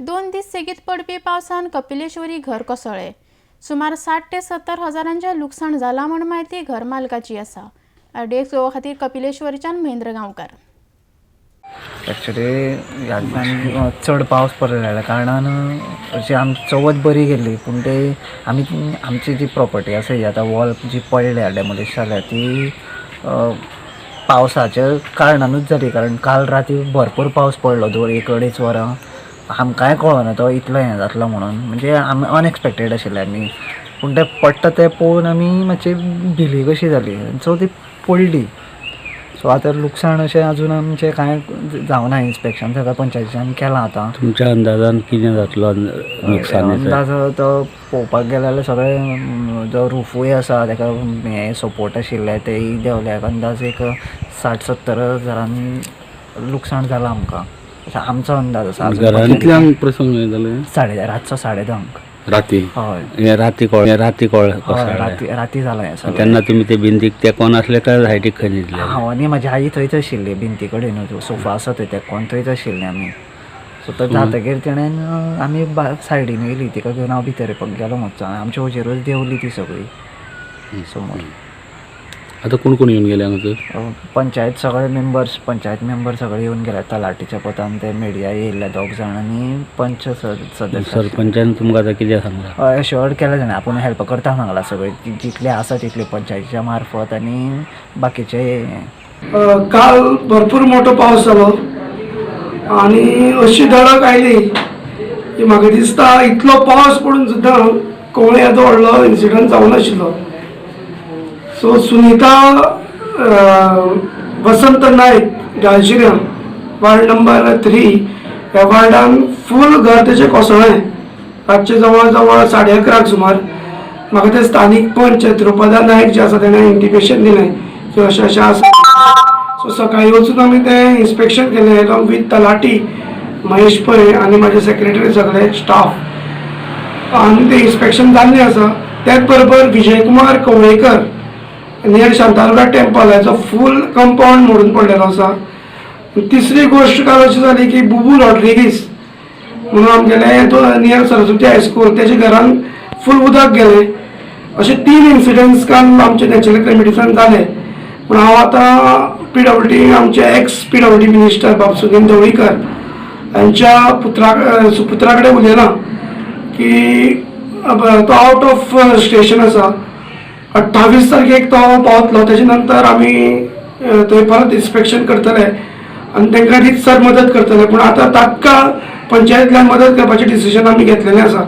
2 दीस सेगीत पडपी पावसान कपिलेश्वरी घर कोसळ्ळें. सुमार 60 ते 70 हजारांचें लुकसाण जालां म्हूण म्हायती घर मालकाची आसा. डेस्क खातीर कपिलेश्वरीच्यान महेंद्र गांवकार. एक्चुली ह्या दिसांनी चड पावस पडलेल्या कारणान अशी आमची चवथ बरी गेल्ली, पूण ते आमची जी प्रॉपर्टी आसा ही आतां वॉल जी पडल्या डेमोलिश जाल्या ती पावसाच्या कारणानूच जाली. कारण काल राती भरपूर पावस पडलो 2-2.5 वरां. आमकांय कळना तो इतलो हें जातलो म्हणून, म्हणजे आमी अनएक्सपेक्टेड आशिल्ले आमी, पूण ते पडटा तें पळोवन आमी मातशी भिली कशी जाली. सो ती पडली. सो आतां लुकसाण अशें अजून आमचें कांय जावना. इन्स्पेक्शन सगळें पंचायतीच्यान केलां. आतां तुमच्या अंदाजान कितें जातलो नुकसान? अंदाज तो पळोवपाक गेले जाल्यार सगळें जो रुफूय आसा ताका हे सपोर्ट आशिल्ले तेय देंवल्याक अंदाज एक 60-70 हजारांनी लुकसाण जालां आमकां, आमचो अंदाज आसा. कितल्यांक प्रसंग जाले? रातचो 10:30 राती. हय, राती राती जाला हें सगळें. तेन्ना तुमी ते भिंतीक तेकोन आसले काय सायडीक खंय न्हिदले? हांव आनी म्हाजी आई थंयच आशिल्ली भिंती कडेन. सोफा आसा थंय तेकोन थंयच आशिल्ले आमी. सो तो जातकीर तेणेन आमी सायडीन येयली, तिका घेवन हांव भितर गेलो मातसो. आमच्या हुजेरूच देंवली ती सगळी समोर. आतां कोण कोण येवन गेले हांगासर? पंचायत मेंबर सगळे येवन गेले. तलाटीच्या पोतान ते मिडिया येयल्ले 2 जाण आनी पंच सदस्य. सरपंचान तुमकां आतां कितें सांगलां? एश्योर्ड केलें जाणा आपूण हेल्प करता सांगलां सगळें, जितले आसा तितले पंचायतीच्या मार्फत आनी बाकीचे. काल भरपूर मोठो पावस जालो आनी अशी धडक आयली की म्हाका दिसता इतलो पावस पडून सुद्दां कोणूय येदो व्हडलो इन्सिडंट जावं नाशिल्लो. सो सुनीता वसंत नायक गालशिऱ्या वार्ड नंबर 3 ह्या वार्डान फूल घर तेचें कोसळ्ळें. रातचे जवळ जवळ 11:30 सुमार म्हाका ते स्थानीक पंच ध्रुपदा नायक जे आसा तेणें इंटिमेशन दिलें की अशें अशें आसा. सो सकाळीं वचून आमी तें इन्स्पेक्शन केलें एलॉंग विथ तलाटी महेश पै आनी म्हाजे सेक्रेटरी सगळे स्टाफ, आनी तें इन्स्पेक्शन जाल्लें आसा. त्याच बरोबर विजयकुमार कवळेकर नियर शांतादुर्गा टेम्पल हेचो फूल कंपाऊंड मोडून पडलेलो आसा. तिसरी गोश्ट काल अशी जाली की बुबू रॉड्रिगीस म्हणून आमगेले नियर सरस्वती हायस्कूल तेजे घरान फूल उदक गेलें. अशे 3 इन्सिडंट्स काल आमचे नॅचरल कॅलेमिटीसान जाले. पूण हांव आतां PWD आमचे ex-PWD मिनिस्टर बाबसुदीन ढवळीकर यांच्या सुपुत्रा कडेन उलयलां की तो आउट ऑफ स्टेशन आसा. 28 तारखेक तो पावतलो. तेजे नंतर आमी थंय परत इन्स्पेक्शन करतले आनी तांकां रितसर मदत करतले. पूण आतां तात्काळ पंचायतींतल्यान मदत करपाचें डिसिजन आमी घेतलेलें आसा.